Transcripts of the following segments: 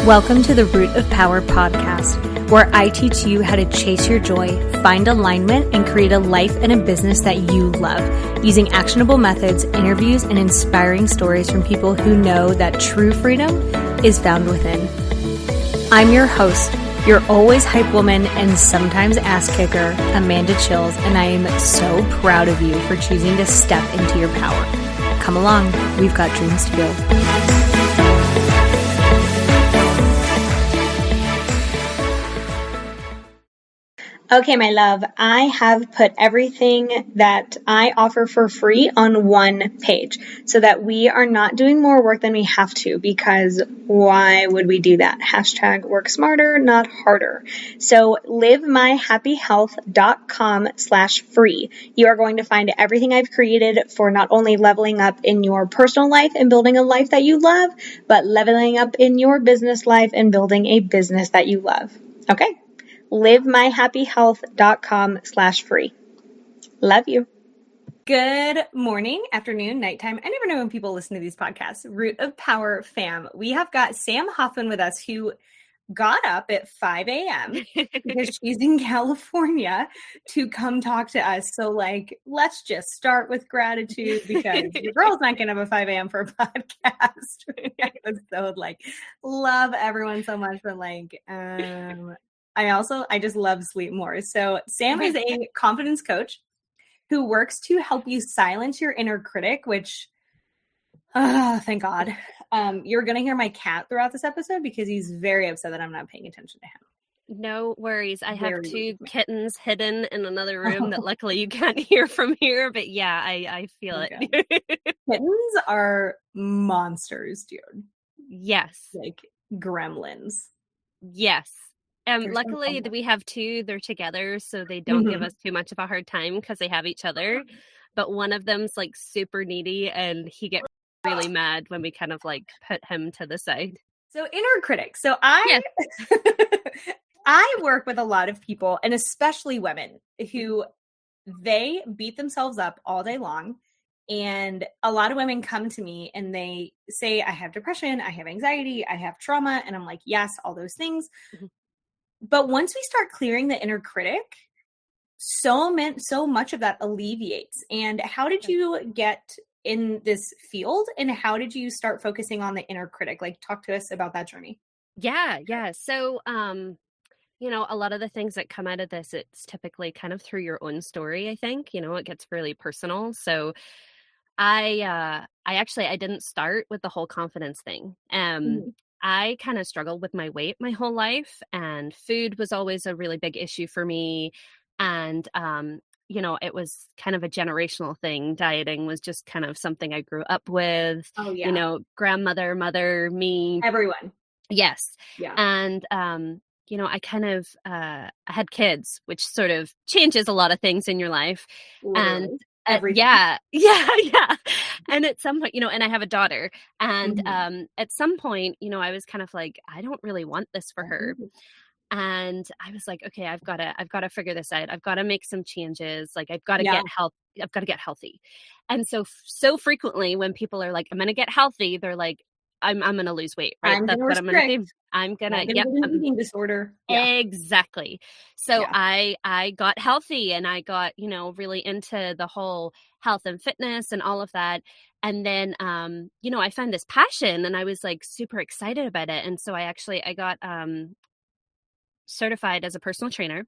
Welcome to the Root of Power podcast, where I teach you how to chase your joy, find alignment, and create a life and a business that you love, using actionable methods, interviews, and inspiring stories from people who know that true freedom is found within. I'm your host, your always hype woman and sometimes ass kicker, Amanda Chills, and I am so proud of you for choosing to step into your power. Come along, we've got dreams to build. Okay, my love, I have put everything that I offer for free on one page so that we are not doing more work than we have to, because why would we do that? Hashtag work smarter, not harder. So livemyhappyhealth.com/free. You are going to find everything I've created for not only leveling up in your personal life and building a life that you love, but leveling up in your business life and building a business that you love. Okay? livemyhappyhealth.com/free. Love you. Good morning, afternoon, nighttime. I never know when people listen to these podcasts. Root of Power fam. We have got Sam Hofmann with us, who got up at 5 a.m. because she's in California to come talk to us. So let's just start with gratitude, because your girl's not going to have a 5 a.m. for a podcast. I was so love everyone so much, but I just love sleep more. So Sam is a confidence coach who works to help you silence your inner critic, which, thank God. You're going to hear my cat throughout this episode because he's very upset that I'm not paying attention to him. No worries. I have two kittens hidden in another room that luckily you can't hear from here. But yeah, I feel it. Kittens are monsters, dude. Yes. Like gremlins. Yes. Luckily we have two. They're together, so they don't give us too much of a hard time because they have each other. But one of them's super needy, and he gets really mad when we kind of put him to the side. So inner critic. So I work with a lot of people, and especially women, who they beat themselves up all day long. And a lot of women come to me and they say, I have depression, I have anxiety, I have trauma. And I'm like, yes, all those things. Mm-hmm. But once we start clearing the inner critic, so much of that alleviates. And how did you get in this field, and how did you start focusing on the inner critic? Talk to us about that journey. Yeah. So, a lot of the things that come out of this, it's typically kind of through your own story, I think. It gets really personal. So I didn't start with the whole confidence thing. I kind of struggled with my weight my whole life, and food was always a really big issue for me. And, it was kind of a generational thing. Dieting was just kind of something I grew up with. Oh, yeah. Grandmother, mother, me. Everyone. Yes. Yeah. And, I kind of, I had kids, which sort of changes a lot of things in your life. Literally. And everything. Yeah. And at some point, and I have a daughter, and at some point, I was kind of like, I don't really want this for her. And I was like, okay, I've got to figure this out. I've got to make some changes. I've got to get healthy. And so frequently when people are like, I'm going to get healthy, they're like, I'm going to lose weight, right? That's what I'm going to do. I'm going to get an eating disorder. Yeah. Exactly. So I got healthy, and I got, really into the whole health and fitness and all of that. And then, I found this passion, and I was super excited about it. And so I got, certified as a personal trainer.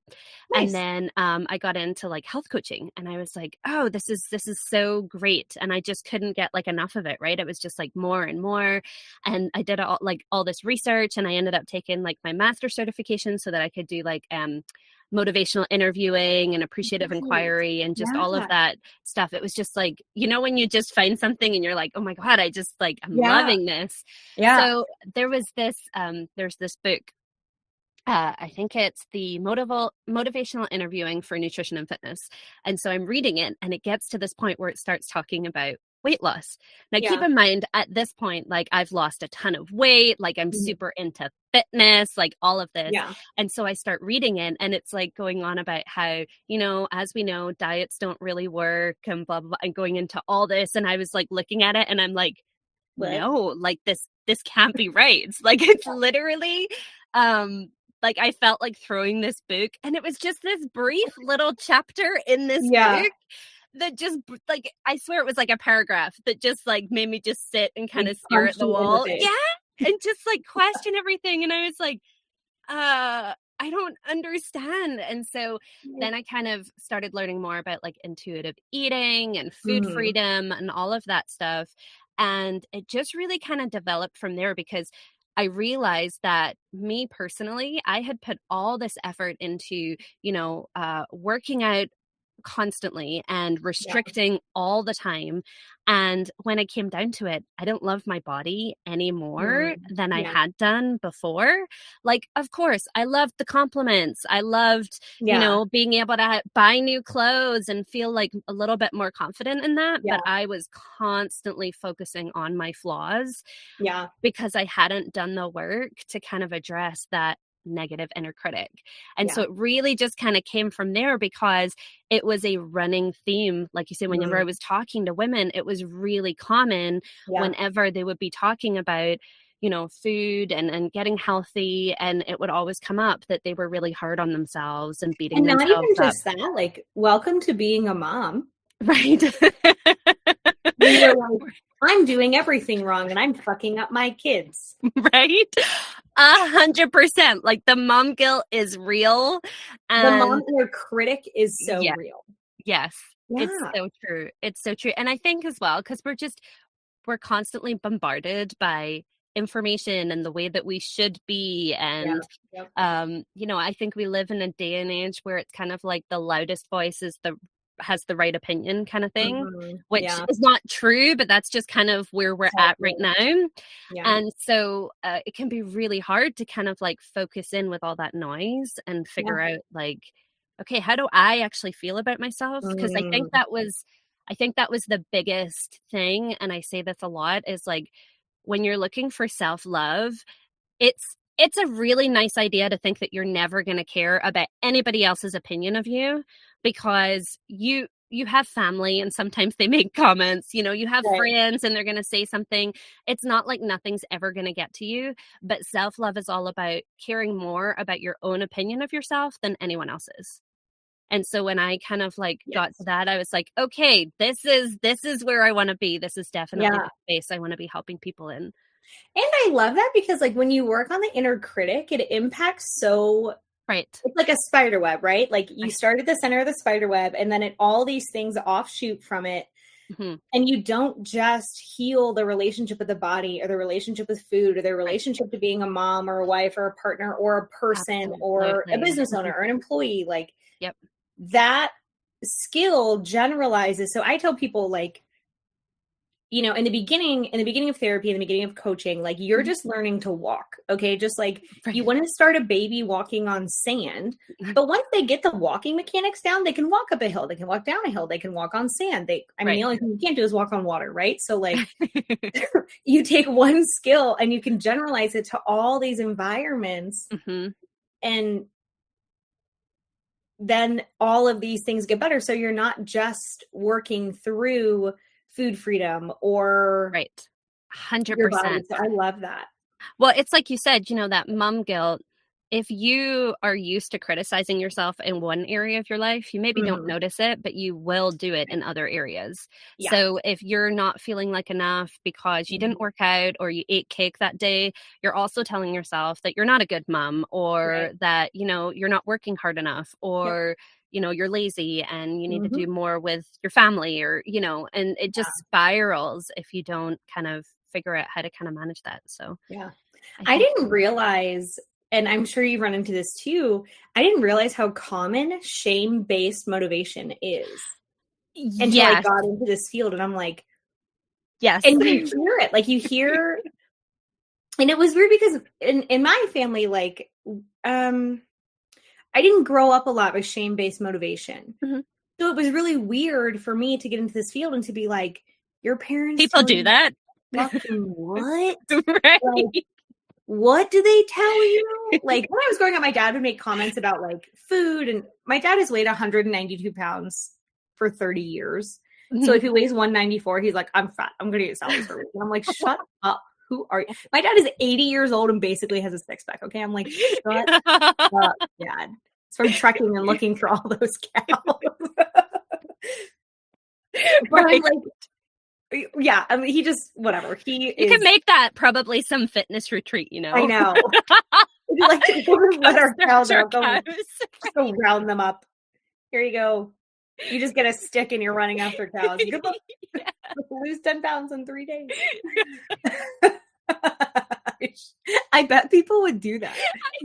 Nice. And then I got into health coaching, and I was like, oh, this is so great. And I just couldn't get enough of it, right? It was just more and more. And I did all this research, and I ended up taking my master certification so that I could do motivational interviewing and appreciative inquiry and just all of that stuff. It was just when you just find something and you're like, oh my God, I just I'm loving this. Yeah. So there was this, there's this book. I think it's the motivational interviewing for nutrition and fitness. And so I'm reading it, and it gets to this point where it starts talking about weight loss. Now, keep in mind, at this point, I've lost a ton of weight, I'm super into fitness, all of this. Yeah. And so I start reading it, and it's going on about how, as we know, diets don't really work and blah, blah, blah, and going into all this. And I was looking at it, and I'm like, no, this this can't be right. It's like, it's literally, like I felt like throwing this book, and it was just this brief little chapter in this Yeah. book that just like, I swear it was like a paragraph that just like made me just sit and kind Like of stare punch at the you in the wall. face. Yeah. And just like question everything. And I was like, I don't understand. And so then I kind of started learning more about like intuitive eating and food Mhm. freedom and all of that stuff. And it just really kind of developed from there, because I realized that me personally, I had put all this effort into, working out constantly and Yeah. restricting all the time. And when it came down to it, I didn't love my body any more Mm. than I Yeah. had done before. Like, of course, I loved the compliments. I loved, Yeah. being able to buy new clothes and feel like a little bit more confident in that. Yeah. But I was constantly focusing on my flaws Yeah. because I hadn't done the work to kind of address that negative inner critic. And so Yeah. it really just kind of came from there, because it was a running theme. Like you said, whenever I Mm. was talking to women, it was really common Yeah. whenever they would be talking about, food and getting healthy. And it would always come up that they were really hard on themselves and beating And not even themselves up. just that, like, welcome to being a mom. Right. Where you're like, I'm doing everything wrong and I'm fucking up my kids. Right? 100%. Like, the mom guilt is real. The mom And inner critic is so yeah, real. yes, it's Yeah. so true. It's so true. And I think as well, because we're constantly bombarded by information and the way that we should be. Yeah. And, Yep. I think we live in a day and age where it's kind of like the loudest voice has the right opinion kind of thing, Mhm. which Yeah. is not true, but that's just kind of where we're at right Totally. now. Yeah. And so it can be really hard to kind of like focus in with all that noise and Yeah. figure out like, okay, how do I actually feel about myself? Because Mm. I think that was the biggest thing. And I say this a lot, is like, when you're looking for self-love, it's a really nice idea to think that you're never going to care about anybody else's opinion of you, because you have family and sometimes they make comments, you have Right. friends and they're going to say something. It's not like nothing's ever going to get to you, but self-love is all about caring more about your own opinion of yourself than anyone else's. And so when I kind of like got to Yes. that, I was like, okay, this is where I want to be. This is definitely Yeah. the space I want to be helping people in. And I love that because, like, when you work on the inner critic, it impacts so Right. it's like a spider web, right? Like, you Right. start at the center of the spider web and then all these things offshoot from it. Mm-hmm. And you don't just heal the relationship with the body or the relationship with food or the Right. relationship to being a mom or a wife or a partner or a person or a Absolutely. business owner or an employee. Like, Yep. that skill generalizes. So I tell people, like, in the beginning of therapy, in the beginning of coaching, like, you're Mhm. just learning to walk. Okay. Just like you Right. wouldn't start a baby walking on sand, but once they get the walking mechanics down, they can walk up a hill, they can walk down a hill, they can walk on sand. The Right. only thing you can't do is walk on water. Right. So, like, you take one skill and you can generalize it to all these environments, Mm-hmm. and then all of these things get better. So you're not just working through food freedom or Right. your body. 100%. So I love that. Well, it's like you said, that mom guilt. If you are used to criticizing yourself in one area of your life, you maybe don't Mhm. notice it, but you will do it in other areas. Yeah. So if you're not feeling like enough because you didn't Mhm. work out or you ate cake that day, you're also telling yourself that you're not a good mom, or Right. that, you're not working hard enough, Yep. or, you're lazy and you need to do Mhm. more with your family, or, and it just spirals if you don't kind of figure out how to kind of manage that. So Yeah. I I think, didn't realize, and I'm sure you run into this too, I didn't realize how common shame-based motivation is until I yes, got into this field. And I'm like, yes. and you hear it, like, you hear, and it was weird because in my family, like, I didn't grow up a lot with shame-based motivation. Mhm. So it was really weird for me to get into this field and to be like, your parents People tell do you that. fucking what? Right. Like, what do they tell you? Like, when I was growing up, my dad would make comments about, like, food, and my dad has weighed 192 pounds for 30 years. So Mhm. if he weighs 194, he's like, I'm fat. I'm going to eat salads for a week. And I'm like, shut up. who are you? My dad is 80 years old and basically has a six-pack. Okay. I'm like, shut up, Dad. It's from trekking and looking for all those cows. But I'm like, yeah, I mean, he just, whatever. You can make that probably some fitness retreat, you know? I know. Would you like to let our cows out? Go round them up. Here you go. You just get a stick and you're running after cows. Good luck. Yeah. Lose 10 pounds in 3 days. I bet people would do that.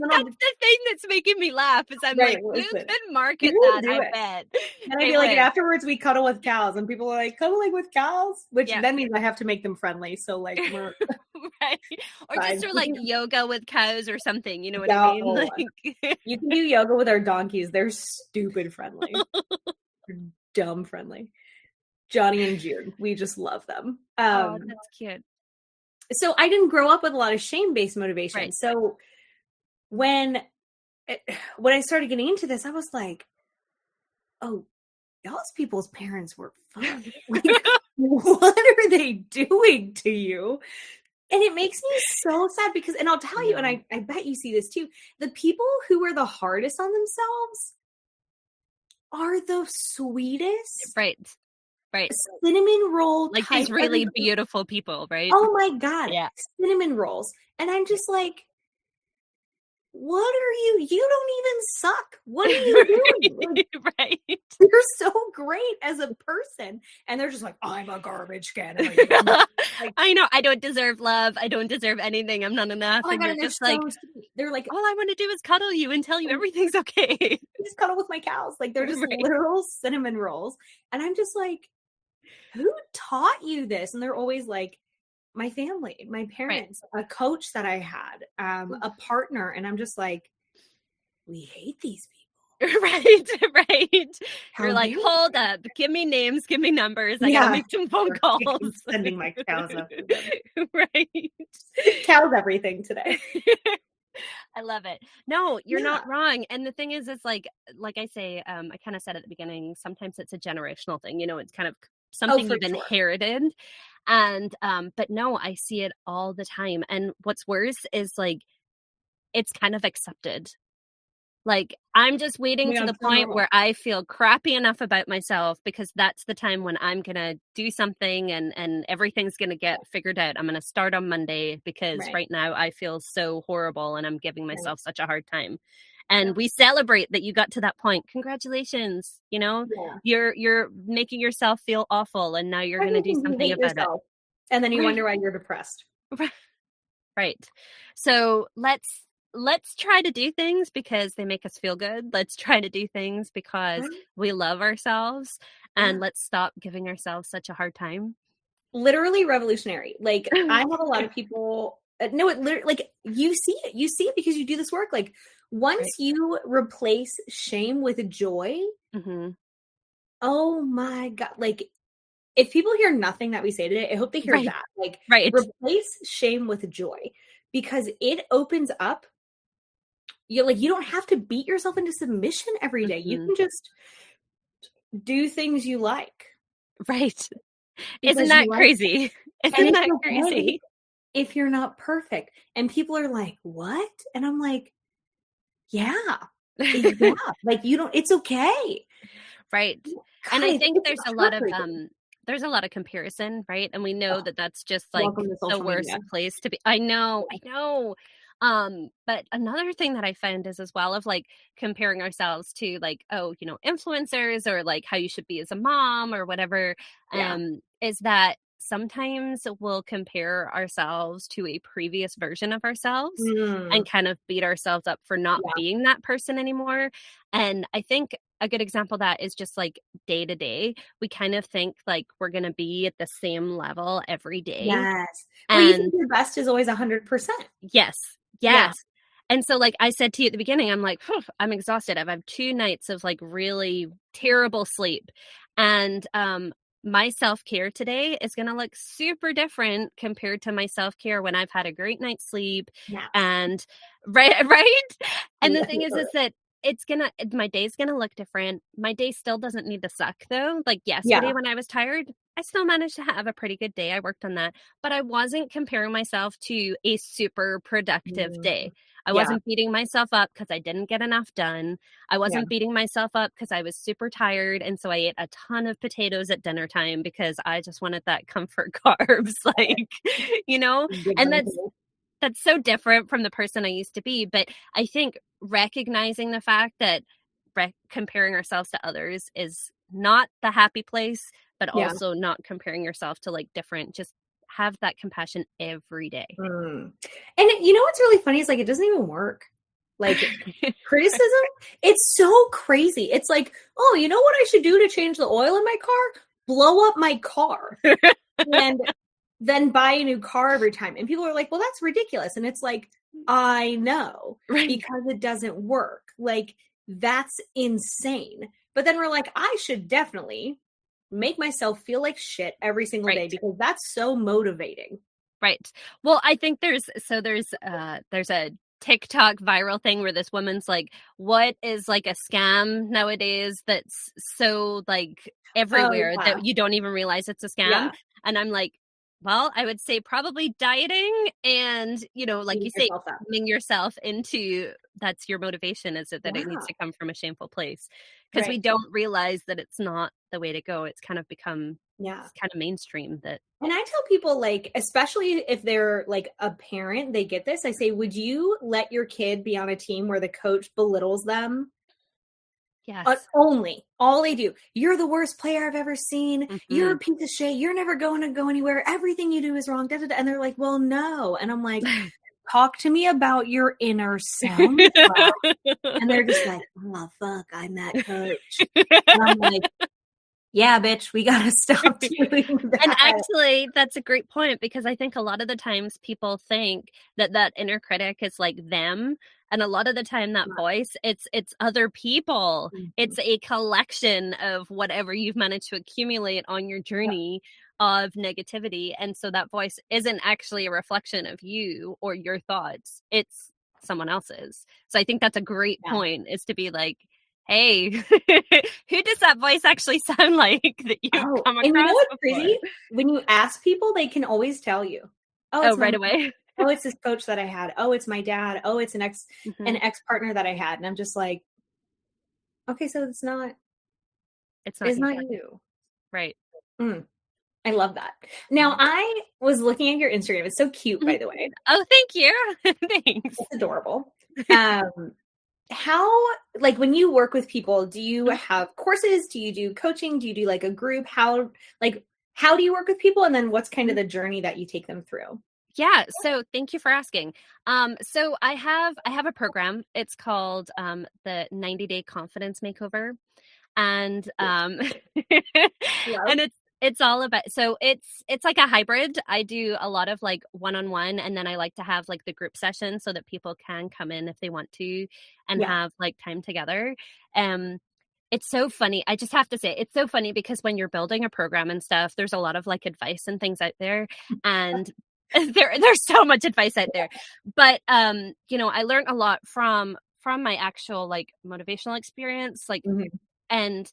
That's the thing that's making me laugh is I'm like, you could market that, I bet. And I'd be like, and afterwards we cuddle with cows. And people are like, cuddling with cows? Which then means I have to make them friendly. So like we're right. Or just sort of like yoga with cows or something. You know what I mean? Like... You can do yoga with our donkeys. They're stupid friendly. They're dumb friendly. Johnny and June. We just love them. Oh, that's cute. So I didn't grow up with a lot of shame-based motivation. Right. So when I started getting into this, I was like, oh, those people's parents were fun. Like, what are they doing to you? And it makes me so sad because, and I'll tell you, and I bet you see this too, the people who are the hardest on themselves are the sweetest. Right. Cinnamon roll. Like these really beautiful people, right? Oh my God. Yeah. Cinnamon rolls. And I'm just like, what are you? You don't even suck. What are you doing? Right. You're so great as a person. And they're just like, I'm a garbage can. Like, I know. I don't deserve love. I don't deserve anything. I'm not enough. Oh my God, and they're just like, they're like, all I want to do is cuddle you and tell you everything's okay. Just cuddle with my cows. Like they're just literal cinnamon rolls. And I'm just like, who taught you this? And they're always like, my family, my parents, a coach that I had, a partner. And I'm just like, we hate these people. Right. You're like, hold up, give me names, give me numbers. I gotta make some phone calls. Sending my cows up. Right. Cows everything today. I love it. No, you're not wrong. And the thing is, it's like I say, I kind of said at the beginning, sometimes it's a generational thing. You know, it's kind of something you've inherited. And but no, I see it all the time. And what's worse is like it's kind of accepted. Like I'm just waiting to the point where I feel crappy enough about myself because that's the time when I'm gonna do something and everything's gonna get figured out. I'm gonna start on Monday because right now I feel so horrible and I'm giving myself such a hard time. And we celebrate that you got to that point. Congratulations. You know, you're making yourself feel awful and now you're going to do something about it. And then you wonder why you're depressed. Right. So let's try to do things because they make us feel good. Let's try to do things because we love ourselves and let's stop giving ourselves such a hard time. Literally revolutionary. Like I have a lot of people. No, it literally, like you see it because you do this work. Like once you replace shame with joy, oh my God. Like if people hear nothing that we say today, I hope they hear that. Like replace shame with joy because it opens up. You don't have to beat yourself into submission every day. You can just do things you like. Right. Isn't that crazy? Isn't that crazy? If you're not perfect. And people are like, what? And I'm like, yeah. Like it's okay. Right. God, and I think there's a lot of comparison, right? And we know that that's just like the worst place to be. I know. But another thing that I found is as well of like comparing ourselves to like, influencers or like how you should be as a mom or whatever, is that sometimes we'll compare ourselves to a previous version of ourselves and kind of beat ourselves up for not being that person anymore. And I think a good example of that is just like day to day. We kind of think like we're going to be at the same level every day. Yes. And you think your best is always 100%. Yes. And so like I said to you at the beginning, I'm like, I'm exhausted. I've had 2 nights of like really terrible sleep. And my self-care today is going to look super different compared to my self-care when I've had a great night's sleep. And right. And the thing is that my day's going to look different. My day still doesn't need to suck though. Like yesterday when I was tired, I still managed to have a pretty good day. I worked on that, but I wasn't comparing myself to a super productive Mm, day. I yeah, wasn't beating myself up because I didn't get enough done. I yeah. wasn't beating myself up because I was super tired. And so I ate a ton of potatoes at dinner time because I just wanted that comfort carbs, like, you know, Good and one that's too. that's so different from the person I used to be. But I think recognizing the fact that comparing ourselves to others is not the happy place, but Yeah. also not comparing yourself to like different, just have that compassion every day. Mm. And you know what's really funny is like it doesn't even work. Like criticism, it's so crazy. It's like, oh, you know what I should do to change the oil in my car? Blow up my car and then buy a new car every time. And people are like, well, that's ridiculous. And it's like, I know Right. because it doesn't work. Like that's insane. But then we're like, I should definitely make myself feel like shit every single day Right. because that's so motivating. Right. Well, I think there's a TikTok viral thing where this woman's like, what is like a scam nowadays that's so like Oh, everywhere yeah. that you don't even realize it's a scam? Yeah. And I'm like, well, I would say probably dieting and, like Beating you say, yourself up. shaming yourself into that's your motivation, is it that it needs Yeah. to come from a shameful place? Because we Right. don't realize that it's not the way to go. It's kind of become Yeah. it's kind of mainstream that And I tell people, like, especially if they're like a parent, they get this. I say, would you let your kid be on a team where the coach belittles them? yes. Only all they do. You're the worst player I've ever seen. You're Hmm. a piece of shit. You're never going to go anywhere. Everything you do is wrong. Da, da, da. And they're like, well, no. And I'm like, talk to me about your inner soundtrack. And they're just like, oh, fuck, I'm that coach. And I'm like, yeah, bitch, we got to stop doing And that. actually, that's a great point because I think a lot of the times people think that that inner critic is like them, and a lot of the time that voice, it's other people. Mhm. It's a collection of whatever you've managed to accumulate on your journey of negativity, and so that voice isn't actually a reflection of you or your thoughts. It's someone else's. So I think that's a great Yeah. point, is to be like, hey, who does that voice actually sound like that you've Oh, come and you know across what's before? crazy? When you ask people, they can always tell you. Oh, Oh, it's my right mom. away. Oh, it's this coach that I had. Oh, it's my dad. Oh, it's an Hmm. ex-partner that I had. And I'm just like, okay, so It's not it's you. not you. Right. Mm, I love that. Now, Mhm. I was looking at your Instagram. It's so cute, by the way. Oh, thank you. Thanks. It's adorable. Um, how, like, when you work with people, do you have courses? Do you do coaching? Do you do like a group? How do you work with people? And then what's kind of the journey that you take them through? Yeah, so thank you for asking. So I have a program. It's called the 90-day confidence makeover. And Love. and it's all about, so it's like a hybrid. I do a lot of like one-on-one, and then I like to have like the group session so that people can come in if they want to and Yeah. have like time together. um it's so funny. I just have to say, it's so funny because when you're building a program and stuff, there's a lot of like advice and things out there, and there's so much advice out there. But I learned a lot from my actual like motivational experience, like, Mhm. and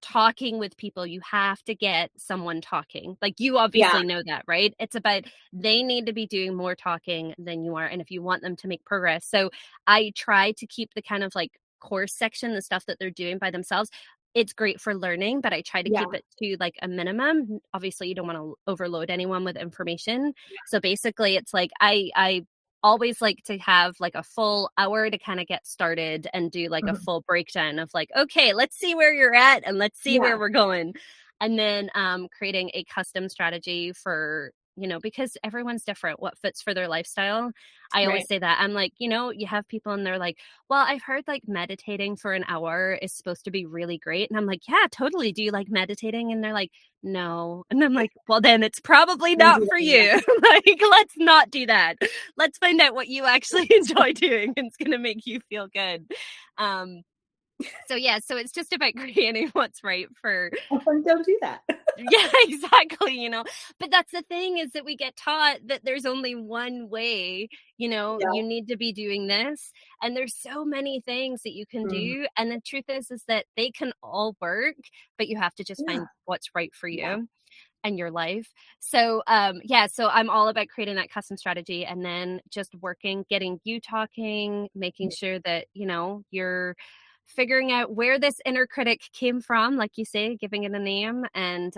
talking with people. You have to get someone talking. Like, you Yeah. obviously know that, right? It's about, they need to be doing more talking than you are, and if you want them to make progress. So I try to keep the kind of like course section, the stuff that they're doing by themselves. It's great for learning, but I try to Yeah. keep it to like a minimum. Obviously, you don't want to overload anyone with information. So basically, it's like I always like to have like a full hour to kind of get started and do like a Mhm. full breakdown of like, okay, let's see where you're at and let's see Yeah. where we're going. And then creating a custom strategy for, because everyone's different, what fits for their lifestyle. I always Right. say that. I'm like, you have people and they're like, well, I've heard like meditating for an hour is supposed to be really great. And I'm like, yeah, totally. Do you like meditating? And they're like, no. And I'm like, well, then it's probably Don't not do for that. you. Yeah. Like, let's not do that. Let's find out what you actually enjoy doing, and it's going to make you feel good. Um, so yeah, so it's just about creating what's right for, Often don't do that. yeah, exactly, but that's the thing, is that we get taught that there's only one way. Yeah. You need to be doing this, and there's so many things that you can Mhm. do, and the truth is that they can all work, but you have to just Yeah. find what's right for Yeah. you. and your life. So so I'm all about creating that custom strategy, and then just working, getting you talking, making sure that, you know, you're figuring out where this inner critic came from, like you say, giving it a name, and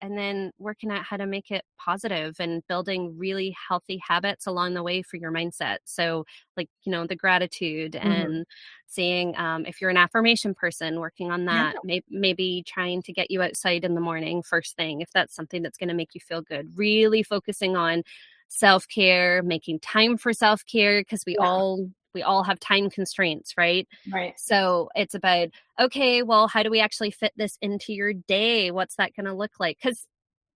then working out how to make it positive and building really healthy habits along the way for your mindset. So like, you know, the gratitude and seeing, if you're an affirmation person, working on Yeah. that, maybe trying to get you outside in the morning first thing, if that's something that's going to make you feel good, really focusing on self-care, making time for self-care, because we all have time constraints, right? Right. So it's about, okay, well, how do we actually fit this into your day? What's that going to look like? Because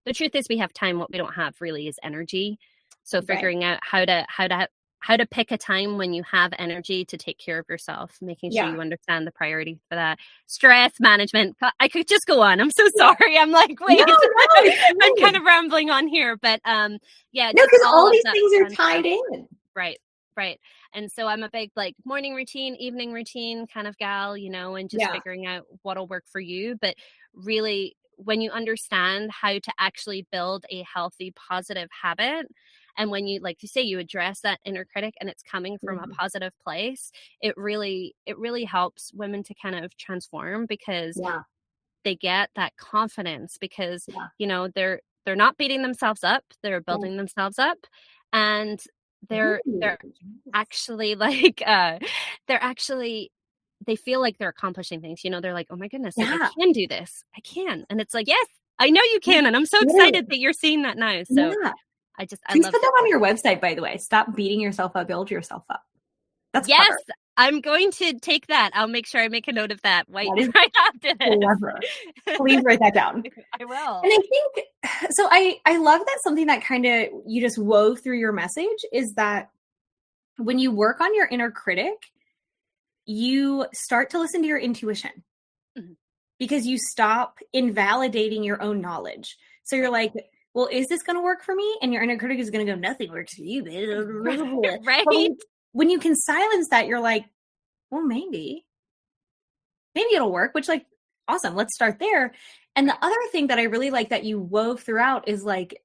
the truth is we have time. What we don't have really is energy. So figuring out how to pick a time when you have energy to take care of yourself, making sure you understand the priority for that. Stress management. I could just go on. I'm so sorry. I'm like, wait, No, I'm kind of rambling on here, but no, just because all of these that things are fun tied stuff. in. Right. And so I'm a big like morning routine, evening routine kind of gal, you know, and just figuring out what'll work for you. But really, when you understand how to actually build a healthy, positive habit, and when you, like you say, you address that inner critic and it's coming from a positive place, it really helps women to kind of transform, because they get that confidence, because you know, they're not beating themselves up, they're building themselves up, and they're actually like they feel like they're accomplishing things, you know, they're like, oh my goodness, like I can do this, I can. And it's like, yes, I know you can, and I'm so excited that you're seeing that now. So I Please love put that on your website, by the way. Stop beating yourself up, build yourself up. That's yes clever. I'm going to take that. I'll make sure I make a note of that right after this. Clever. Please write that down. I will. And I think so. I love that something that kind of you just wove through your message is that when you work on your inner critic, you start to listen to your intuition because you stop invalidating your own knowledge. So you're like, well, is this going to work for me? And your inner critic is going to go, nothing works for you, babe. Right. But when you can silence that, you're like, well, maybe it'll work, which like, awesome. Let's start there. And the other thing that I really like that you wove throughout is like,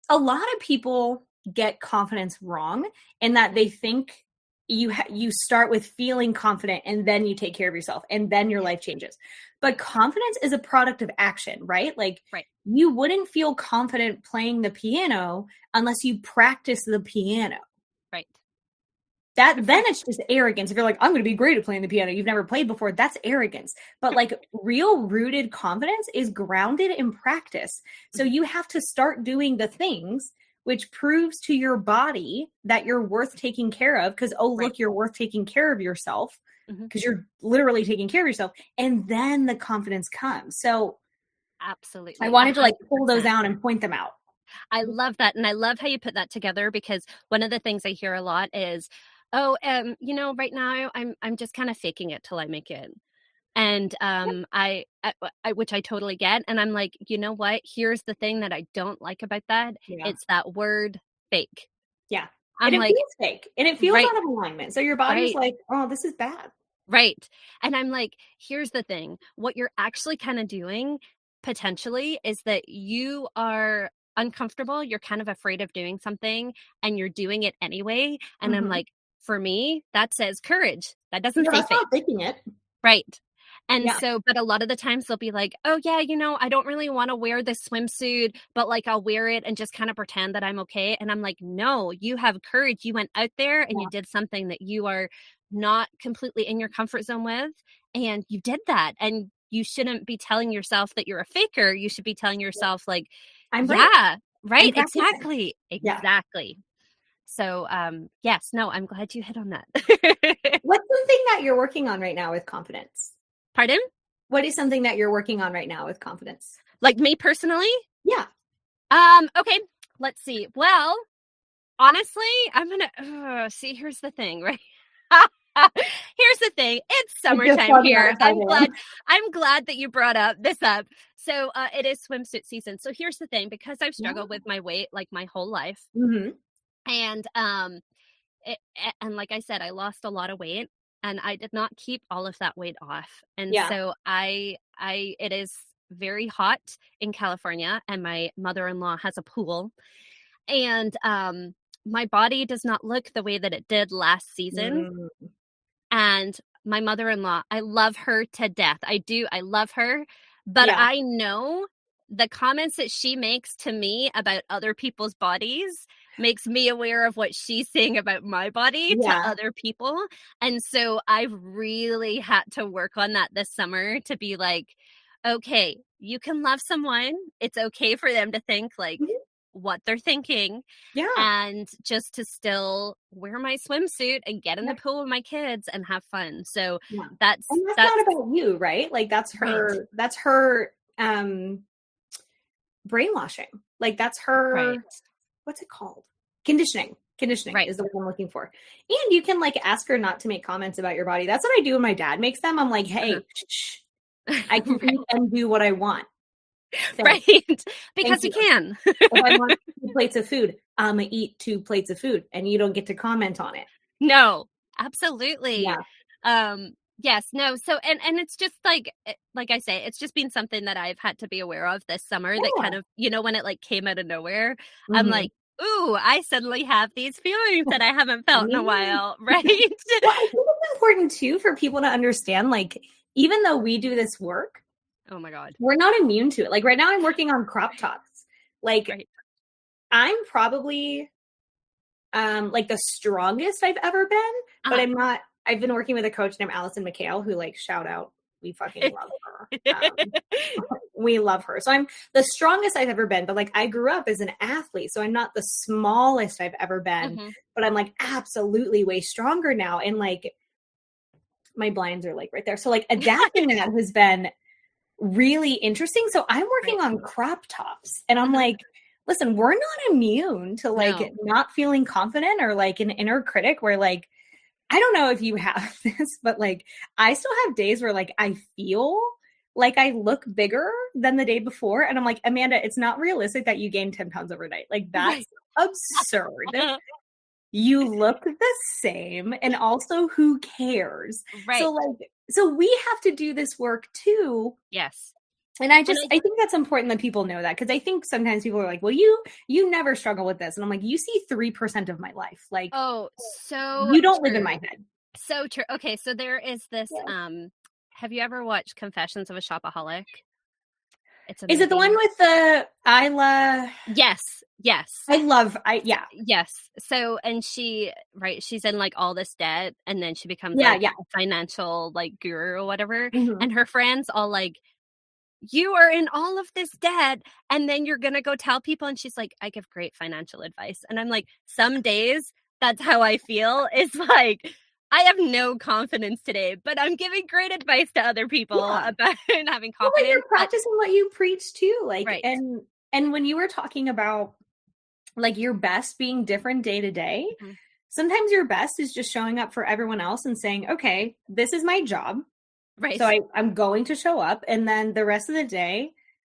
a lot of people get confidence wrong in that they think you start with feeling confident and then you take care of yourself and then your life changes. But confidence is a product of action, right? Like you wouldn't feel confident playing the piano unless you practice the piano. Right. Then it's just arrogance. If you're like, I'm going to be great at playing the piano, you've never played before, that's arrogance. But like real rooted confidence is grounded in practice. So you have to start doing the things which proves to your body that you're worth taking care of, because, look, you're worth taking care of yourself, because you're literally taking care of yourself. And then the confidence comes. So absolutely. I wanted to like pull those out and point them out. I love that. And I love how you put that together, because one of the things I hear a lot is, you know, right now I'm just kind of faking it till I make it. And I which I totally get. And I'm like, you know what? Here's the thing that I don't like about that. It's that word fake. Yeah. I'm and it like, feels fake. And it feels out of alignment. So your body's like, oh, this is bad. Right. And I'm like, here's the thing. What you're actually kind of doing potentially is that you are uncomfortable. You're kind of afraid of doing something and you're doing it anyway. And I'm like, for me, that says courage. That doesn't say fake. Not faking it. Right. And so, but a lot of the times they'll be like, oh yeah, you know, I don't really want to wear this swimsuit, but like I'll wear it and just kind of pretend that I'm okay. And I'm like, no, you have courage. You went out there and you did something that you are not completely in your comfort zone with. And you did that. And you shouldn't be telling yourself that you're a faker. You should be telling yourself like, right. Exactly. So, yes, no, I'm glad you hit on that. What's something that you're working on right now with confidence? Pardon? What is something that you're working on right now with confidence? Like me personally? Yeah. Okay, let's see. Well, honestly, I'm gonna see, here's the thing, right? Here's the thing. It's summertime here. I'm glad that you brought this up. So it is swimsuit season. So here's the thing, because I've struggled with my weight like my whole life. And and like I said, I lost a lot of weight. And I did not keep all of that weight off. And so it is very hot in California, and my mother-in-law has a pool. And my body does not look the way that it did last season. Mm, And my mother-in-law, I love her to death. I do. I love her. But yeah. I know the comments that she makes to me about other people's bodies makes me aware of what she's saying about my body to Yeah. other people. And so I've really had to work on that this summer to be like, okay, you can love someone. It's okay for them to think like Mhm. what they're thinking, Yeah. and just to still wear my swimsuit and get in Yeah. the pool with my kids and have fun. So Yeah. that's And that's not about you, right? Like right. that's her brainwashing. Like that's Right. her, what's it called? Conditioning. Conditioning Right. is the word I'm looking for. And you can like ask her not to make comments about your body. That's what I do when my dad makes them. I'm like, hey, shh, I can Right. eat and do what I want. Thanks. Right. Because Thank we you. can. If I want 2 plates of food, I'm gonna eat 2 plates of food and you don't get to comment on it. No, absolutely. Yeah. Yes, no. So and it's just like I say, it's just been something that I've had to be aware of this summer that Yeah. kind of, when it like came out of nowhere, I'm Mm-hmm. like, ooh, I suddenly have these feelings that I haven't felt in a while, right? Well, I think it's important too for people to understand, like, even though we do this work, Oh my God. we're not immune to it. Like right now I'm working on crop tops. Like Right. I'm probably like the strongest I've ever been, but Uh-huh. I've been working with a coach named Allison McHale who like shout out, we fucking love her. We love her. So I'm the strongest I've ever been, but like I grew up as an athlete. So I'm not the smallest I've ever been, Mhm. but I'm like absolutely way stronger now. And like my blinds are like right there. So like adapting that has been really interesting. So I'm working Right. on crop tops and I'm Uh-huh. like, listen, we're not immune to like No. not feeling confident or like an inner critic where like, I don't know if you have this, but like I still have days where like I feel like I look bigger than the day before. And I'm like, Amanda, it's not realistic that you gained 10 pounds overnight. Like that's Right. absurd. You look the same. And also who cares? Right. So we have to do this work too. Yes. And I And think that's important that people know that because I think sometimes people are like, well, you never struggle with this. And I'm like, you see 3% of my life. Like so you don't live in true. my head. So true. Okay, so there is this Yeah. have you ever watched Confessions of a Shopaholic? It's a Is it the one movie. with the Isla? Yes. Yes. Yeah. Yes. So and she's in like all this debt, and then she becomes Yeah, like yeah. a financial like guru or whatever. Mhm. And her friends all like, you are in all of this debt, and then you're gonna go tell people. And she's like, I give great financial advice. And I'm like, some days that's how I feel. It's like I have no confidence today, but I'm giving great advice to other people Yeah. about having Well, like confidence. you're practicing what you preach too. Like Right. and when you were talking about like your best being different day to day, Mhm. sometimes your best is just showing up for everyone else and saying, okay, this is my job. Right. So I'm going to show up. And then the rest of the day,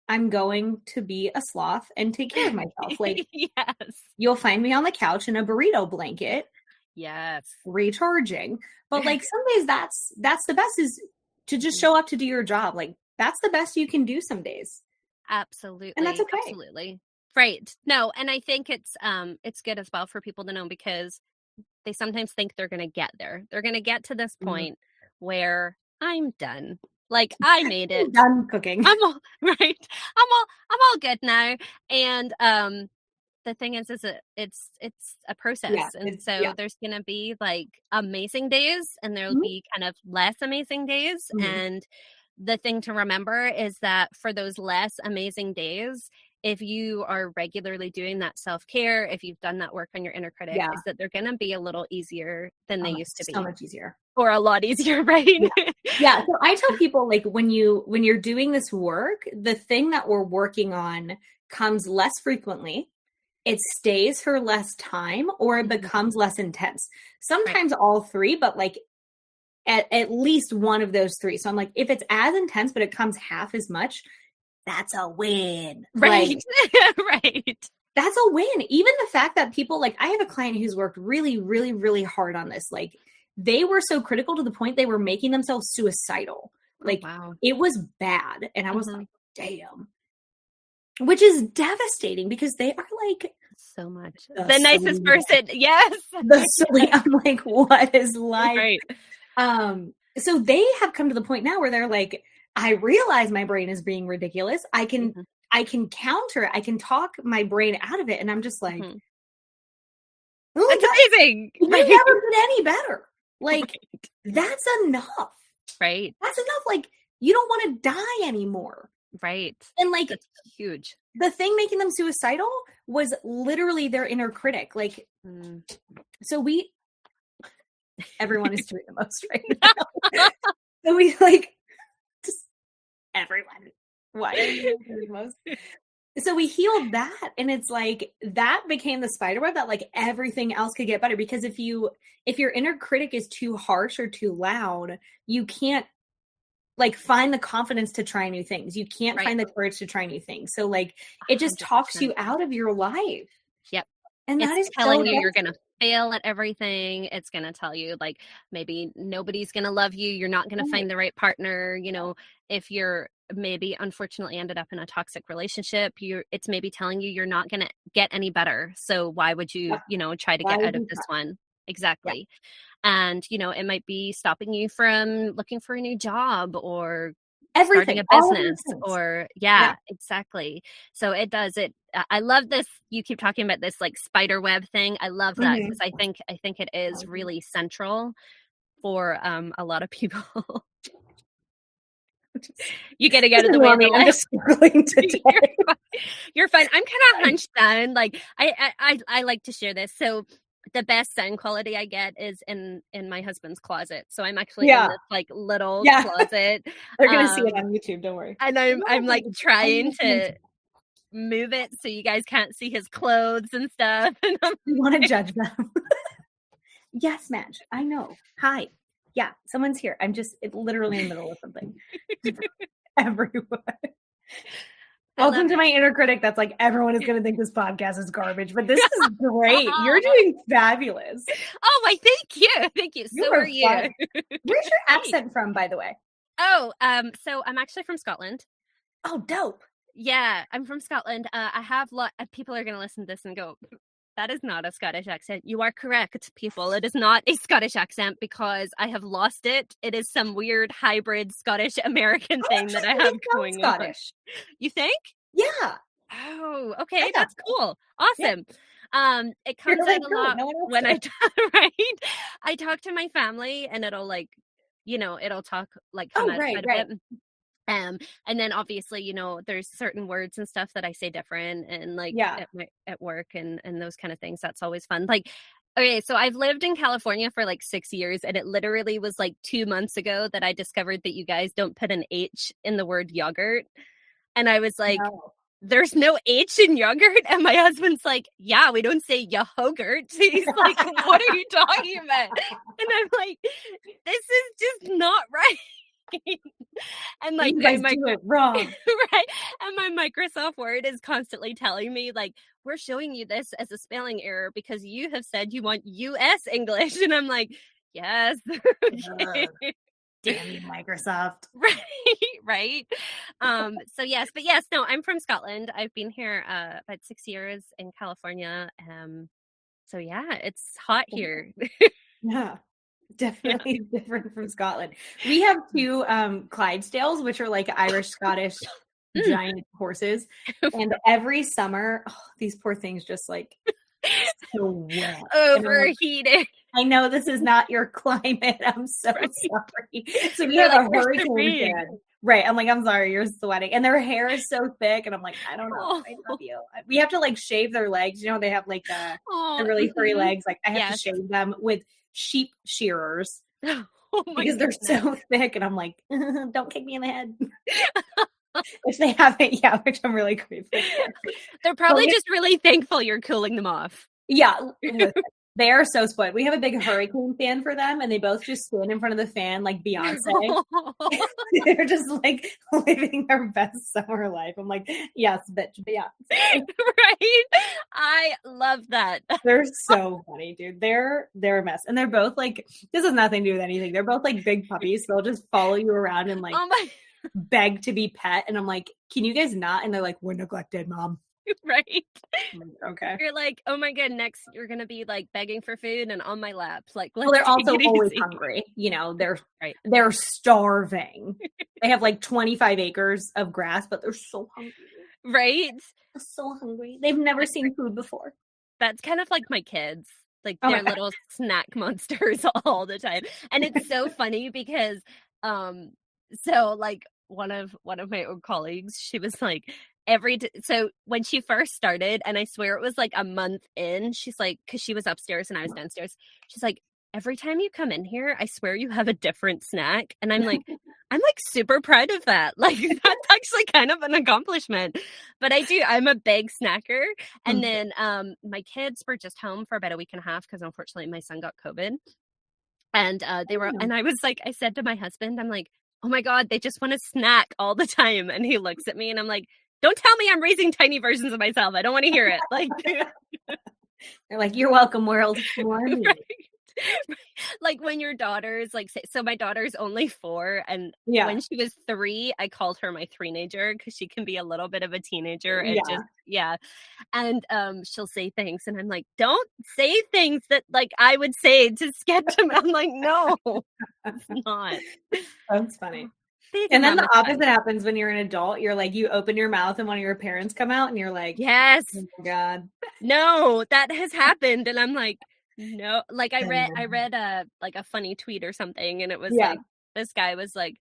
I'm going to be a sloth and take care of myself. Like Yes. you'll find me on the couch in a burrito blanket, Yes. recharging. But like some days that's the best is to just show up to do your job. Like that's the best you can do some days. Absolutely. And that's okay. Absolutely. Right. No, and I think it's good as well for people to know, because they sometimes think they're going to get there. They're going to get to this point where I'm done. Like I made it. Done cooking. I'm all right. I'm all good now. And the thing is it's a process. Yeah, and so there's going to be like amazing days, and there'll Mhm. be kind of less amazing days. Mhm. And the thing to remember is that for those less amazing days, if you are regularly doing that self-care, if you've done that work on your inner critic, is that they're going to be a little easier than they used to be. So much easier. Or a lot easier, right? Yeah. So I tell people like when you're doing this work, the thing that we're working on comes less frequently. It stays for less time, or it becomes less intense. Sometimes all three, but like at least one of those three. So I'm like, if it's as intense, but it comes half as much, that's a win. Right. Like, right. that's a win. Even the fact that people like, I have a client who's worked really, really, really hard on this. Like they were so critical to the point they were making themselves suicidal. Like wow. it was bad. And I was like, damn. Which is devastating because they are like so much the nicest person. Yes. I'm like, what is life? Right. So they have come to the point now where they're like, I realize my brain is being ridiculous. I can counter, I can talk my brain out of it. And I'm just like, oh, that's amazing. You never did any better. Like, that's enough. Right. That's enough. Like, you don't want to die anymore. Right. And like, that's huge. The thing making them suicidal was literally their inner critic. Like, so everyone is doing the most right now. So we like, just everyone. Why are you doing the most? So we healed that, and it's like that became the spider web that like everything else could get better. Because if your inner critic is too harsh or too loud, you can't like find the confidence to try new things. You can't find the courage to try new things. So like it just 100%. talks you out of your life. Yep. And that is telling you you're going to fail at everything. It's going to tell you like maybe nobody's going to love you. You're not going to find the right partner. You know, if you're maybe unfortunately ended up in a toxic relationship, it's maybe telling you you're not going to get any better. So why would you, try to get out of this one? Exactly. Yeah. And, it might be stopping you from looking for a new job or starting a business or exactly. So it does it. I love this. You keep talking about this like spider web thing. I love that because I think it is really central for a lot of people. You get to get out of the way. I'm just struggling today. You're fine. I'm kind of hunched down. Like I like to share this. So the best sound quality I get is in my husband's closet. So I'm actually in this like little closet. They're gonna see it on YouTube. Don't worry. And I'm like trying to move it so you guys can't see his clothes and stuff. And you want to judge them? Yes, Madge. I know. Hi. Yeah, someone's here. I'm just literally in the middle of something. Everyone. Welcome to my inner critic that's like, everyone is going to think this podcast is garbage, but this is great. You're doing fabulous. Oh, my, thank you. Thank you. So are you. Where's your accent from, by the way? Oh, so I'm actually from Scotland. Oh, dope. Yeah, I'm from Scotland. I have people are going to listen to this and go, that is not a Scottish accent. You are correct, people. It is not a Scottish accent because I have lost it. It is some weird hybrid Scottish American thing that I have going on. You think? Yeah. Oh, okay. That's cool. Awesome. Yeah. It comes out a lot when I talk to my family and it'll like, it'll talk like come out quite a bit. And then obviously, there's certain words and stuff that I say different and like at work and those kind of things. That's always fun. Like, okay, so I've lived in California for like 6 years and it literally was like 2 months ago that I discovered that you guys don't put an H in the word yogurt. And I was like, there's no H in yogurt. And my husband's like, yeah, we don't say yogurt. He's like, what are you talking about? And I'm like, this is just not right. And like you guys do it wrong. Right. And my Microsoft Word is constantly telling me like, we're showing you this as a spelling error because you have said you want US English. And I'm like, yes. Okay. Damn you, Microsoft. Right. So yes, no, I'm from Scotland. I've been here about 6 years in California. So yeah, it's hot here. Yeah. Definitely different from Scotland. We have two Clydesdales, which are like Irish Scottish giant horses. And every summer, these poor things just like so wet. Overheated. Like, I know this is not your climate. I'm so sorry. So we have a hurricane fan. Right. I'm like, I'm sorry, you're sweating. And their hair is so thick. And I'm like, I don't know. I love you. We have to like shave their legs. They have like the really furry legs. Like I have to shave them with sheep shearers because they're so thick. And I'm like, don't kick me in the head. Which they haven't yet, which I'm really grateful for. They're probably just really thankful you're cooling them off. Yeah. They are so spoiled. We have a big hurricane fan for them, and they both just stand in front of the fan like Beyonce. They're just like living their best summer life. I'm like, yes, bitch, Beyonce. Right? I love that. They're so funny, dude. They're a mess, and they're both like, this has nothing to do with anything. They're both like big puppies. So they'll just follow you around and like beg to be pet. And I'm like, can you guys not? And they're like, we're neglected, mom. Right. Okay. You're like, oh my god, next you're gonna be like begging for food and on my lap. Like, let's Well, they're also take it always easy. hungry. You know, Right. they're starving. They have like 25 acres of grass, but they're so hungry. Right. They're so hungry. They've never seen food before. That's kind of like my kids. Like Oh my they're God. little snack monsters all the time. And it's so funny because so like one of my old colleagues, she was like so when she first started, and I swear it was like a month in, she's like, because she was upstairs and I was downstairs, she's like, every time you come in here, I swear you have a different snack. And I'm like super proud of that. Like that's actually kind of an accomplishment. But I'm a big snacker. And then my kids were just home for about a week and a half because unfortunately my son got COVID. And and I was like, I said to my husband, I'm like, oh my God, they just want to snack all the time. And he looks at me and I'm like, don't tell me I'm raising tiny versions of myself. I don't want to hear it. Like they're like, you're welcome, world. Right. Like when your daughter's like, so my daughter's only 4, and when she was 3, I called her my three-nager because she can be a little bit of a teenager and and she'll say things and I'm like, don't say things that like I would say to sketch them. I'm like, no, it's not. That's funny. And then the opposite happens when you're an adult. You're like, you open your mouth and one of your parents come out and you're like, yes, oh my God. No, that has happened. And I'm like, no, like I read a like a funny tweet or something, and it was like, this guy was like,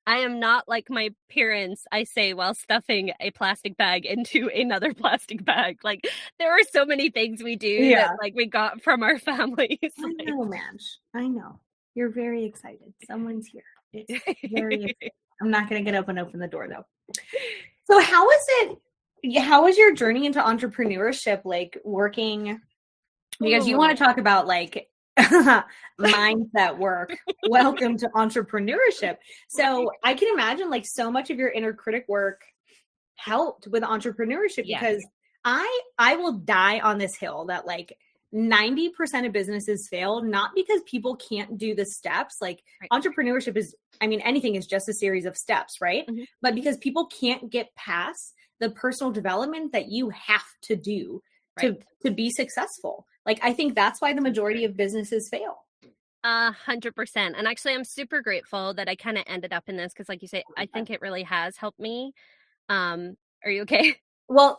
I am not like my parents, I say, while stuffing a plastic bag into another plastic bag. Like there are so many things we do that like we got from our families. I know, Madge. I know. You're very excited. Someone's here. It's very exciting. I'm not going to get open the door though. So how was your journey into entrepreneurship, like working, because you want to talk about like mindset work. Welcome to entrepreneurship. So I can imagine like so much of your inner critic work helped with entrepreneurship because I will die on this hill that like 90% of businesses fail, not because people can't do the steps. Like entrepreneurship is, I mean, anything is just a series of steps, right? Mm-hmm. But because people can't get past the personal development that you have to do to be successful. Like, I think that's why the majority of businesses fail. 100%. And actually, I'm super grateful that I kind of ended up in this because, like you say, I think it really has helped me. Are you okay? Well,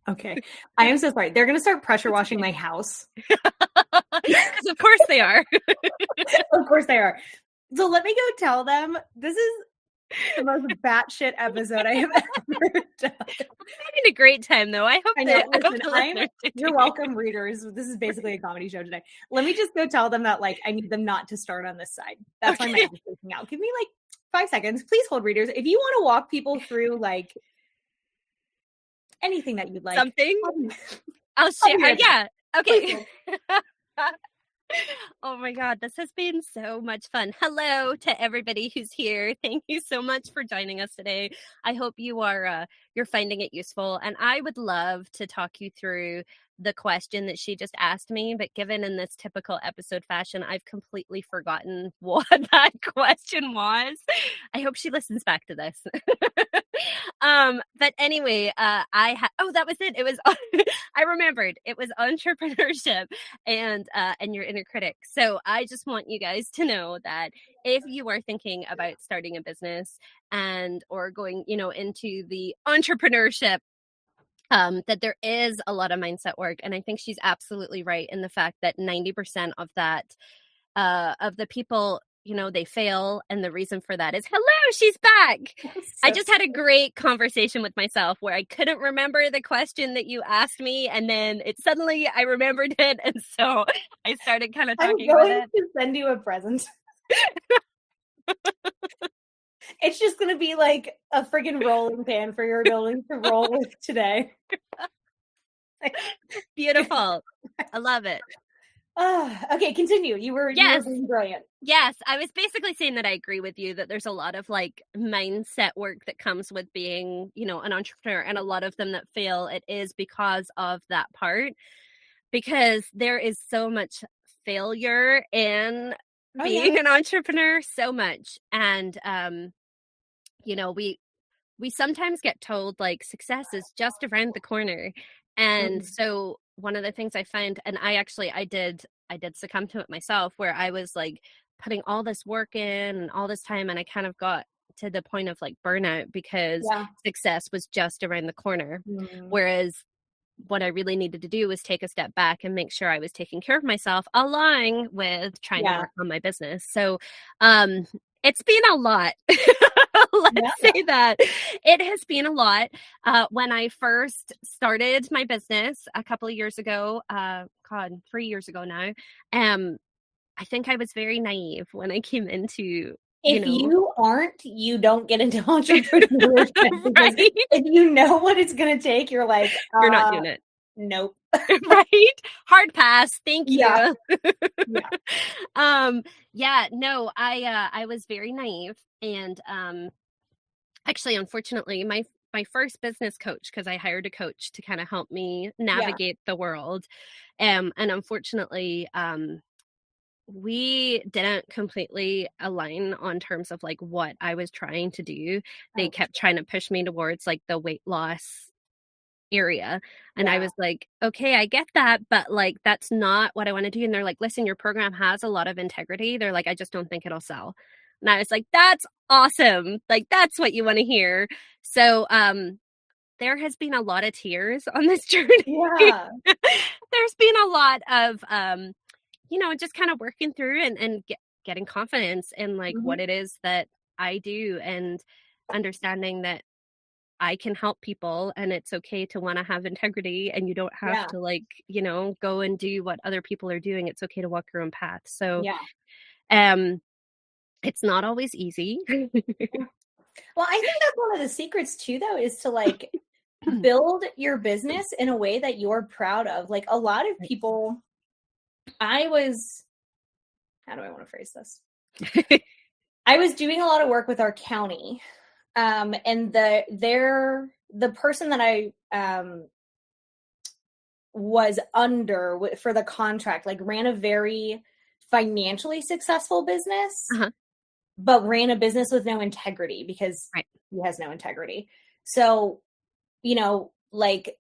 okay. I am so sorry. They're going to start pressure washing my house. Because of course they are. Of course they are. So let me go tell them this is the most batshit episode I have ever done. I'm having a great time though. I hope you're welcome, readers. This is basically a comedy show today. Let me just go tell them that like I need them not to start on this side. That's why my head is freaking out. Give me like 5 seconds. Please hold, readers. If you want to walk people through like anything that you'd like. Something? I'll share. Yeah. Okay. Oh my God, this has been so much fun. Hello to everybody who's here. Thank you so much for joining us today. I hope you're finding it useful. And I would love to talk you through the question that she just asked me, but given in this typical episode fashion, I've completely forgotten what that question was. I hope she listens back to this. But anyway, that was it. It was, I remembered it was entrepreneurship and your inner critic. So I just want you guys to know that if you are thinking about starting a business or going, into the entrepreneurship, that there is a lot of mindset work. And I think she's absolutely right in the fact that 90% of that, of the people, they fail. And the reason for that is, hello, she's back. I just had a great conversation with myself where I couldn't remember the question that you asked me. And then suddenly I remembered it. And so I started kind of talking about it. I'm going to send you a present. It's just going to be like a freaking rolling pan for your ability to roll with today. Beautiful. I love it. Okay, continue. You were being brilliant. Yes, I was basically saying that I agree with you that there's a lot of like mindset work that comes with being, an entrepreneur, and a lot of them that fail, it is because of that part, because there is so much failure in being an entrepreneur, so much. And you know, we sometimes get told like success is just around the corner. And Mm. so one of the things I find, and I did succumb to it myself, where I was like putting all this work in and all this time, and I kind of got to the point of like burnout because Yeah. success was just around the corner. Mm. Whereas what I really needed to do was take a step back and make sure I was taking care of myself along with trying to Yeah. work on my business. So it's been a lot. Yeah. Let's say that it has been a lot. When I first started my business a couple of years ago, 3 years ago now, I think I was very naive when I came into, If you aren't, you don't get into entrepreneurship because right? if you know what it's going to take, you're like, You're not doing it. nope. Right? Hard pass. Thank Yeah. you. Yeah. Yeah, no, I was very naive. And actually, unfortunately, my first business coach, because I hired a coach to kind of help me navigate the world. And unfortunately, we didn't completely align on terms of like what I was trying to do. They Oh, kept trying to push me towards like the weight loss area. And I yeah. was like, okay, I get that, but like, that's not what I want to do. And they're like, listen, your program has a lot of integrity. They're like, I just don't think it'll sell. And I was like, that's awesome. Like, that's what you want to hear. So, there has been a lot of tears on this journey. Yeah. There's been a lot of, just kind of working through and getting confidence in like Mhm. what it is that I do, and understanding that I can help people, and it's okay to want to have integrity, and you don't have Yeah. to like, go and do what other people are doing. It's okay to walk your own path. So, Yeah. it's not always easy. Well, I think that's one of the secrets too, though, is to like build your business in a way that you're proud of. Like a lot of people, how do I want to phrase this? I was doing a lot of work with our county, and the person that I was under for the contract, like ran a very financially successful business, Uh-huh. but ran a business with no integrity because Right. he has no integrity. So, like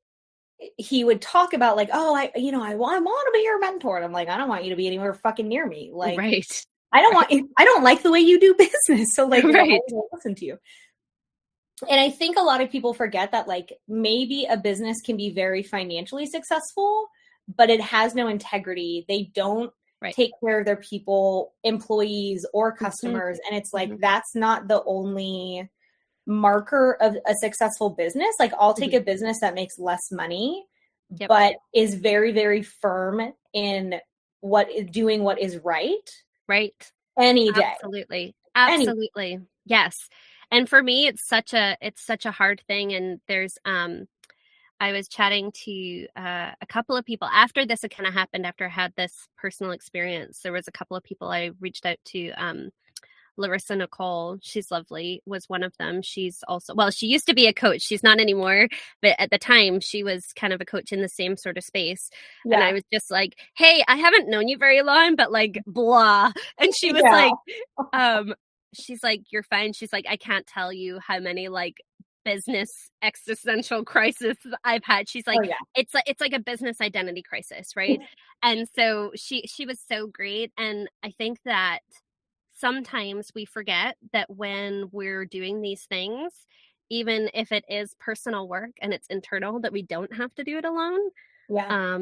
he would talk about like, oh, I want to be your mentor. And I'm like, I don't want you to be anywhere fucking near me. Like, Right. I don't like the way you do business. So like, why Right. would I listen to you? And I think a lot of people forget that like maybe a business can be very financially successful, but it has no integrity. They don't Right. take care of their people, employees, or Mm-hmm. customers. And it's like, Mm-hmm. that's not the only marker of a successful business. Like I'll take a business that makes less money, Yep. but is very, very firm in doing what is right. Right. Any day. Absolutely. Absolutely. Yes. And for me, it's such a hard thing. And there's, I was chatting to a couple of people after this had kind of happened, after I had this personal experience. There was a couple of people I reached out to. Larissa Nicole, she's lovely, was one of them. She's also, well, she used to be a coach. She's not anymore, but at the time she was kind of a coach in the same sort of space. Yeah. And I was just like, hey, I haven't known you very long, but like, blah. And she was she's like, you're fine. She's like, I can't tell you how many like business existential crisis I've had. She's like, it's like a business identity crisis, right? And so she was so great. And I think that sometimes we forget that when we're doing these things, even if it is personal work and it's internal, that we don't have to do it alone. Yeah.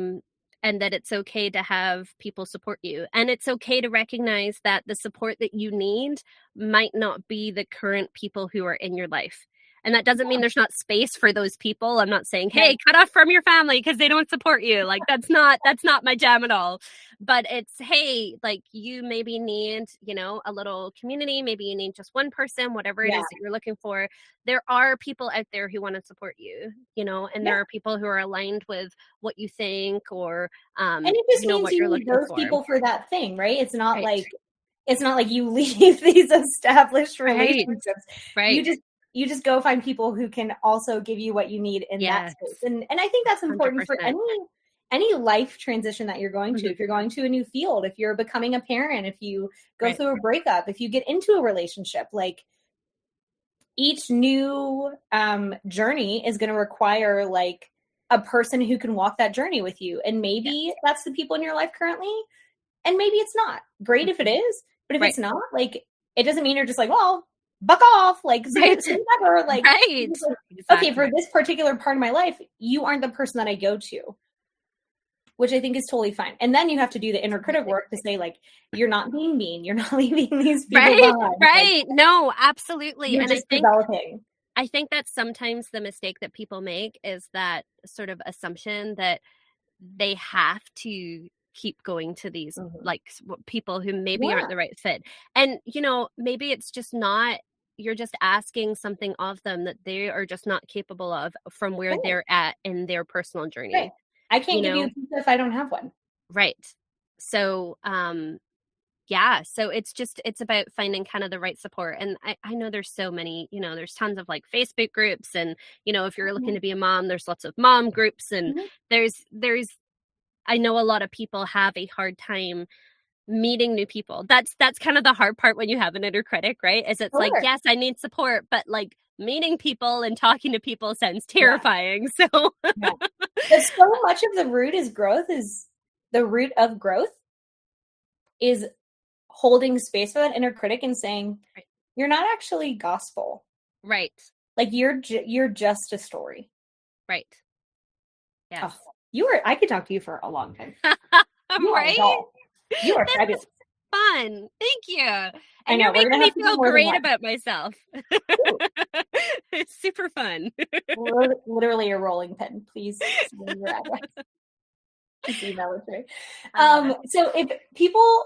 And that it's okay to have people support you. And it's okay to recognize that the support that you need might not be the current people who are in your life. And that doesn't mean there's not space for those people. I'm not saying, hey, cut off from your family because they don't support you. Like that's not my jam at all. But it's, hey, like you maybe need, a little community. Maybe you need just one person, whatever it is that you're looking for. There are people out there who want to support you, and there are people who are aligned with what you think or, and it just means what you you're need looking those for. people for that thing, right? It's not like you leave these established relationships. Right. You just go find people who can also give you what you need in that space. And I think that's important 100%. For any life transition that you're going to. If you're going to a new field, if you're becoming a parent, if you go through a breakup, if you get into a relationship, like each new journey is going to require like a person who can walk that journey with you. And maybe that's the people in your life currently. And maybe it's not. Great if it is. But if it's not, like, it doesn't mean you're just like, well, buck off. Like, see you never. Like, okay, for this particular part of my life, you aren't the person that I go to, which I think is totally fine. And then you have to do the inner critic work to say, like, you're not being mean. You're not leaving these people behind. Right. Like, no, absolutely. You're just developing. I think that's sometimes the mistake that people make is that sort of assumption that they have to keep going to these like people who maybe aren't the right fit. And, you know, maybe it's just not, you're just asking something of them that they are just not capable of from where they're at in their personal journey. Right. I can't give you a pizza if I don't have one. Right. So, yeah, so it's about finding kind of the right support. And I know there's so many, you know, there's tons of like Facebook groups, and, you know, if you're looking to be a mom, there's lots of mom groups, and there's I know a lot of people have a hard time meeting new people. That's kind of the hard part when you have an inner critic, right? Is it's like, yes, I need support, but like meeting people and talking to people sounds terrifying. So but so much of the root of growth is holding space for that inner critic and saying, you're not actually gospel. Right. Like you're just a story. Right. Yes. I could talk to you for a long time. Right? You are fabulous. Fun. Thank you. And I know, you're making me feel great about myself. It's super fun. Literally a rolling pin. Please send your address. Just email it to me. So if people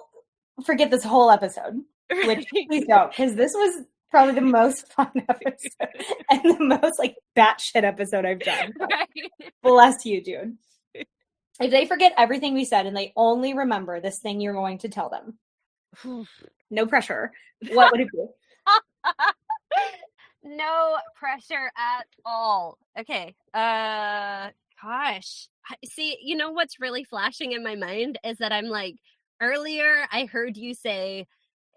forget this whole episode, which please don't, because this was probably the most fun episode and the most like batshit episode I've done. Bless you, dude. If they forget everything we said and they only remember this thing you're going to tell them, no pressure, what would it be? No pressure at all. Okay. Gosh. See, you know what's really flashing in my mind is that I'm like, earlier I heard you say,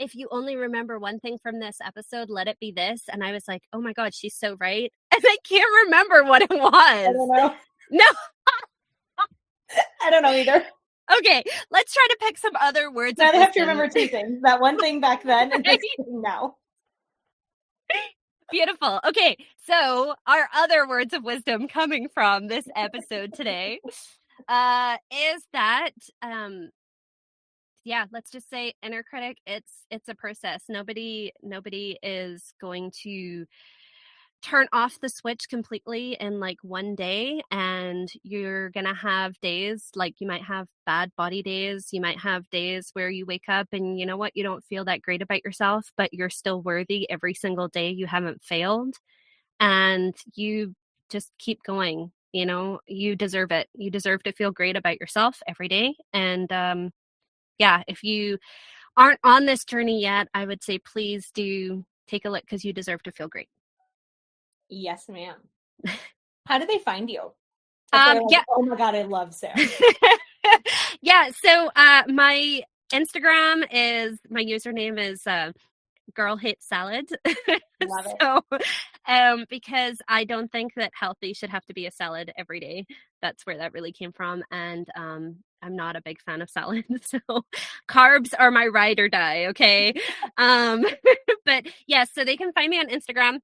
if you only remember one thing from this episode, let it be this. And I was like, oh my God, she's so right. And I can't remember what it was. I don't know. No. I don't know either. Okay, let's try to pick some other words. Now I have to remember two things. That one thing back then and this thing now. Beautiful. Okay, so our other words of wisdom coming from this episode today is that, let's just say inner critic, it's a process. Nobody is going to turn off the switch completely in like one day, and you're gonna have days like you might have bad body days, you might have days where you wake up and you know what, you don't feel that great about yourself, but you're still worthy every single day. You haven't failed, and you just keep going. You know, you deserve it. You deserve to feel great about yourself every day. And if you aren't on this journey yet, I would say please do take a look, because you deserve to feel great. Yes, ma'am. How do they find you? Oh my God, I love Sam. So my Instagram is, my username is Girl Hates Salad. Love it. So because I don't think that healthy should have to be a salad every day. That's where that really came from. And I'm not a big fan of salad. So carbs are my ride or die. Okay. But yes, so they can find me on Instagram,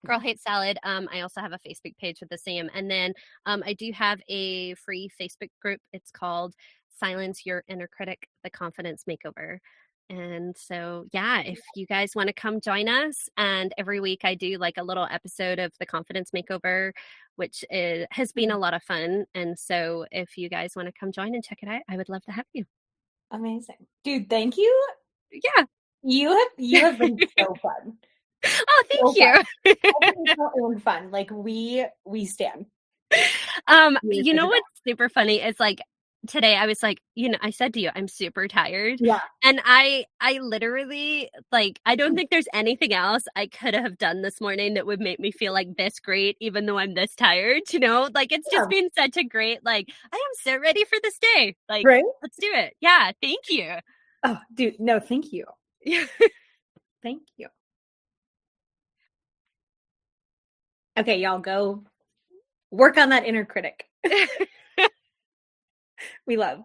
Girl Hates Salad. I also have a Facebook page with the same. And then I do have a free Facebook group. It's called Silence Your Inner Critic, The Confidence Makeover. And so, if you guys want to come join us, and every week I do like a little episode of The Confidence Makeover, which has been a lot of fun. And so if you guys want to come join and check it out, I would love to have you. Amazing. Dude, thank you. Yeah. You have been so fun. Oh, thank you. So fun. Like we stand. You know what's super funny is like today I was like, I said to you, I'm super tired. Yeah. And I literally like, I don't think there's anything else I could have done this morning that would make me feel like this great, even though I'm this tired, like it's just been such a great, like, I am so ready for this day. Like, let's do it. Yeah. Thank you. Oh, dude. No, thank you. Thank you. Okay, y'all go work on that inner critic. We love.